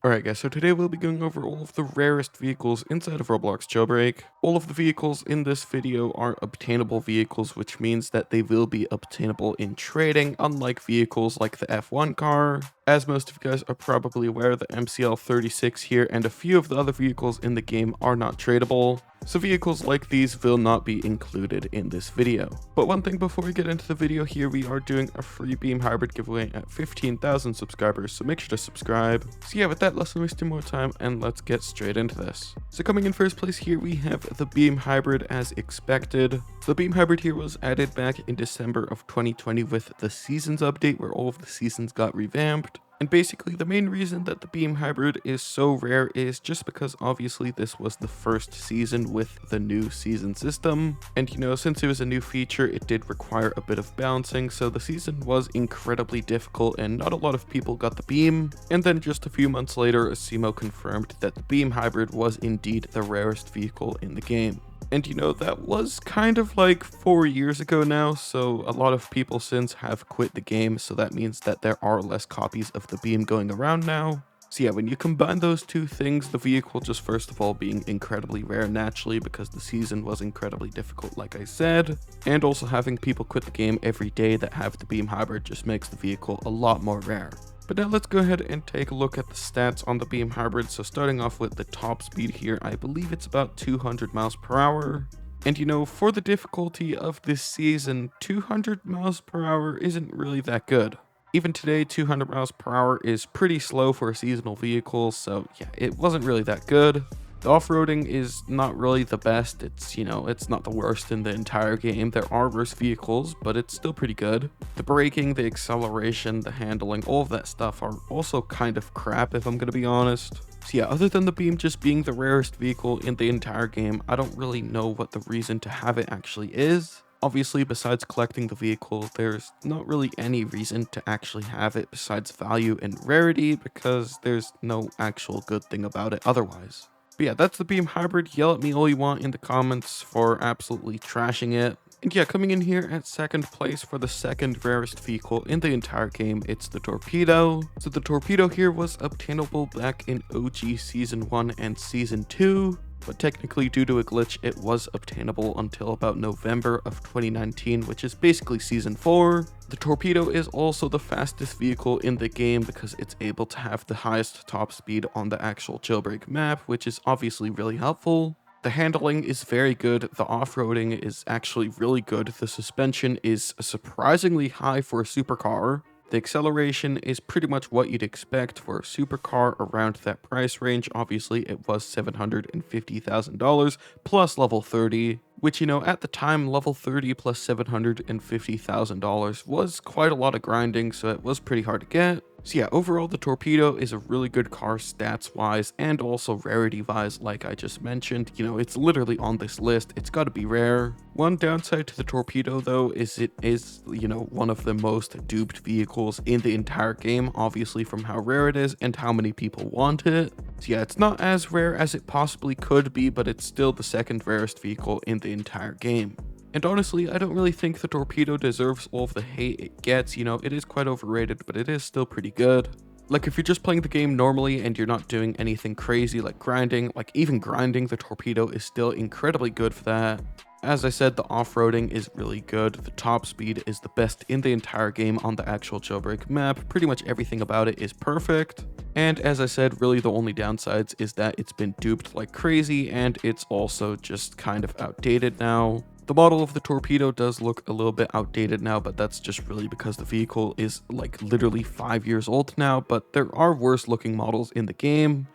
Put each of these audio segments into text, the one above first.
Alright guys, so today we'll be going over all of the rarest vehicles inside of Roblox Jailbreak. All of the vehicles in this video are obtainable vehicles, which means that they will be obtainable in trading, unlike vehicles like the F1 car. As most of you guys are probably aware, the MCL36 here and a few of the other vehicles in the game are not tradable. So vehicles like these will not be included in this video. But one thing before we get into the video here, we are doing a free beam hybrid giveaway at 15,000 subscribers, so make sure to subscribe. So yeah, with that, let's not waste more time and let's get straight into this. So coming in first place here, we have the beam hybrid as expected. So the beam hybrid here was added back in December of 2020 with the seasons update where all of the seasons got revamped. And basically the main reason that the beam hybrid is so rare is just because obviously this was the first season with the new season system. And you know, since it was a new feature, it did require a bit of balancing, so the season was incredibly difficult and not a lot of people got the beam. And then just a few months later, Asimo confirmed that the beam hybrid was indeed the rarest vehicle in the game. And you know, that was kind of like 4 years ago now, so a lot of people since have quit the game, so that means that there are less copies of the beam going around now. So yeah, when you combine those two things, the vehicle just first of all being incredibly rare naturally because the season was incredibly difficult like I said, and also having people quit the game every day that have the beam hybrid just makes the vehicle a lot more rare. But now let's go ahead and take a look at the stats on the beam hybrid. So starting off with the top speed here, I believe it's about 200 miles per hour. And you know, for the difficulty of this season, 200 miles per hour isn't really that good. Even today, 200 miles per hour is pretty slow for a seasonal vehicle, so yeah, it wasn't really that good. The off-roading is not really the best. It's, you know, it's not the worst in the entire game. There are worse vehicles, but it's still pretty good. The braking, the acceleration, the handling, all of that stuff are also kind of crap if I'm gonna be honest. So yeah, other than the beam just being the rarest vehicle in the entire game, I don't really know what the reason to have it actually is. Obviously, besides collecting the vehicle, there's not really any reason to actually have it besides value and rarity because there's no actual good thing about it otherwise. But yeah, that's the beam hybrid. Yell at me all you want in the comments for absolutely trashing it. And yeah, coming in here at second place for the second rarest vehicle in the entire game, it's the torpedo. So the torpedo here was obtainable back in OG Season 1 and Season 2. But technically due to a glitch, it was obtainable until about November of 2019, which is basically Season 4. The torpedo is also the fastest vehicle in the game because it's able to have the highest top speed on the actual jailbreak map, which is obviously really helpful. The handling is very good, the off-roading is actually really good, the suspension is surprisingly high for a supercar. The acceleration is pretty much what you'd expect for a supercar around that price range. Obviously, it was $750,000 plus level 30, which, you know, at the time, level 30 plus $750,000 was quite a lot of grinding, so it was pretty hard to get. So yeah, overall, the torpedo is a really good car stats-wise and also rarity-wise, like I just mentioned. You know, it's literally on this list. It's got to be rare. One downside to the torpedo, though, is it is, you know, one of the most duped vehicles in the entire game, obviously from how rare it is and how many people want it. So yeah, it's not as rare as it possibly could be, but it's still the second rarest vehicle in the entire game. And honestly, I don't really think the torpedo deserves all of the hate it gets. You know, it is quite overrated, but it is still pretty good. Like, if you're just playing the game normally and you're not doing anything crazy like grinding, like even grinding, the torpedo is still incredibly good for that. As I said, the off-roading is really good, the top speed is the best in the entire game on the actual jailbreak map, pretty much everything about it is perfect. And as I said, really the only downsides is that it's been duped like crazy and it's also just kind of outdated now. The model of the torpedo does look a little bit outdated now, but that's just really because the vehicle is like literally 5 years old now, but there are worse looking models in the game.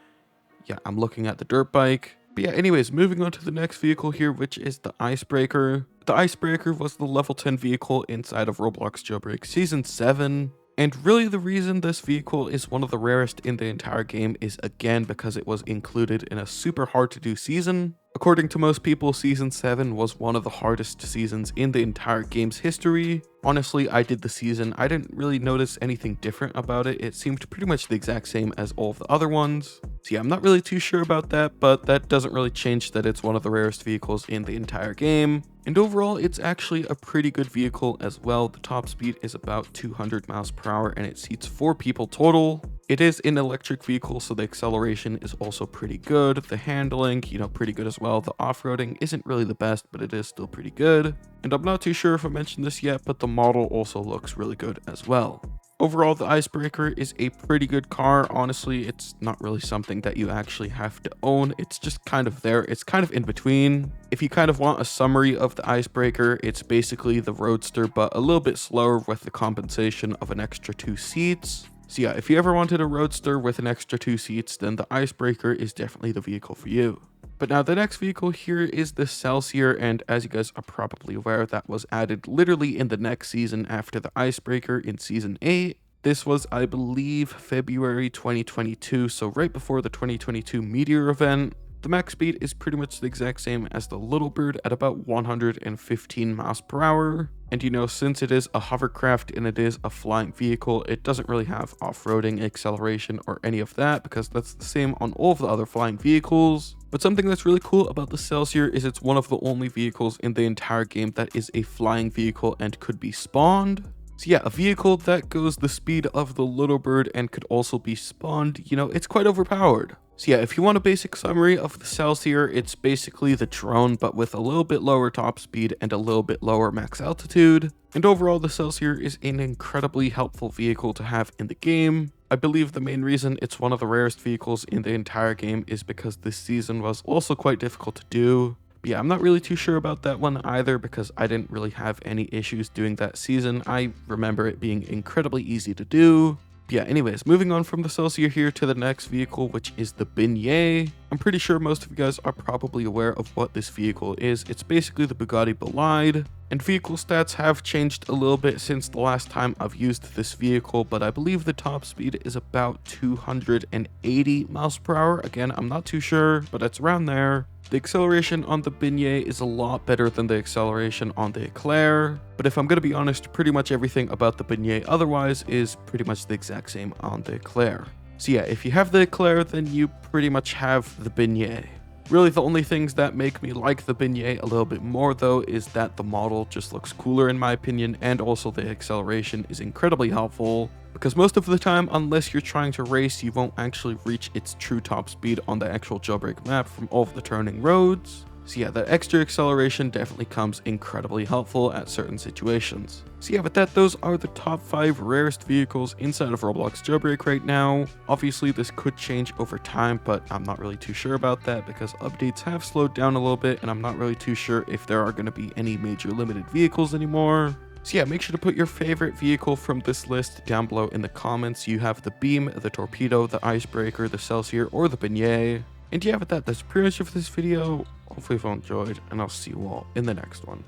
Yeah, I'm looking at the dirt bike. But yeah, anyways, moving on to the next vehicle here, which is the Icebreaker. The Icebreaker was the level 10 vehicle inside of Roblox Jailbreak Season 7. And really the reason this vehicle is one of the rarest in the entire game is again because it was included in a super hard to do season. According to most people, Season 7 was one of the hardest seasons in the entire game's history. Honestly, I did the season, I didn't really notice anything different about it. It seemed pretty much the exact same as all of the other ones. So yeah, I'm not really too sure about that, but that doesn't really change that it's one of the rarest vehicles in the entire game. And overall, it's actually a pretty good vehicle as well. The top speed is about 200 miles per hour and it seats 4 people total. It is an electric vehicle, so the acceleration is also pretty good. The handling, pretty good as well. The off-roading isn't really the best, but it is still pretty good. And I'm not too sure if I mentioned this yet, but the model also looks really good as well. Overall, the Icebreaker is a pretty good car. Honestly, it's not really something that you actually have to own. It's just kind of there. It's kind of in between. If you kind of want a summary of the Icebreaker, it's basically the Roadster, but a little bit slower with the compensation of an extra 2 seats. So yeah, if you ever wanted a Roadster with an extra 2 seats, then the Icebreaker is definitely the vehicle for you. But now the next vehicle here is the Celsior, and as you guys are probably aware, that was added literally in the next season after the Icebreaker in Season 8. This was, I believe, February 2022, so right before the 2022 Meteor event. The max speed is pretty much the exact same as the Little Bird at about 115 miles per hour. And since it is a hovercraft and it is a flying vehicle, it doesn't really have off-roading, acceleration, or any of that because that's the same on all of the other flying vehicles. But something that's really cool about the Celsior is it's one of the only vehicles in the entire game that is a flying vehicle and could be spawned. So yeah, a vehicle that goes the speed of the Little Bird and could also be spawned, it's quite overpowered. So yeah, if you want a basic summary of the Celsior, it's basically the drone, but with a little bit lower top speed and a little bit lower max altitude. And overall, the Celsior is an incredibly helpful vehicle to have in the game. I believe the main reason it's one of the rarest vehicles in the entire game is because this season was also quite difficult to do. But yeah, I'm not really too sure about that one either because I didn't really have any issues doing that season. I remember it being incredibly easy to do. But yeah, anyways, moving on from the Celsior here to the next vehicle, which is the Beignet. I'm pretty sure most of you guys are probably aware of what this vehicle is. It's basically the Bugatti Bolide. And vehicle stats have changed a little bit since the last time I've used this vehicle, but I believe the top speed is about 280 miles per hour. Again, I'm not too sure, but it's around there. The acceleration on the Beignet is a lot better than the acceleration on the Eclair, but if I'm going to be honest, pretty much everything about the Beignet otherwise is pretty much the exact same on the Eclair. So yeah, if you have the Eclair, then you pretty much have the Beignet. Really, the only things that make me like the Beignet a little bit more though is that the model just looks cooler in my opinion, and also the acceleration is incredibly helpful. Because most of the time, unless you're trying to race, you won't actually reach its true top speed on the actual Jailbreak map from all of the turning roads. So yeah, the extra acceleration definitely comes incredibly helpful at certain situations. So yeah, with that, those are the top 5 rarest vehicles inside of Roblox Jailbreak right now. Obviously, this could change over time, but I'm not really too sure about that because updates have slowed down a little bit, and I'm not really too sure if there are going to be any major limited vehicles anymore. So yeah, make sure to put your favorite vehicle from this list down below in the comments. You have the Beam, the Torpedo, the Icebreaker, the Celsior, or the Beignet. And yeah, with that, that's pretty much it for this video. Hopefully you all enjoyed, and I'll see you all in the next one.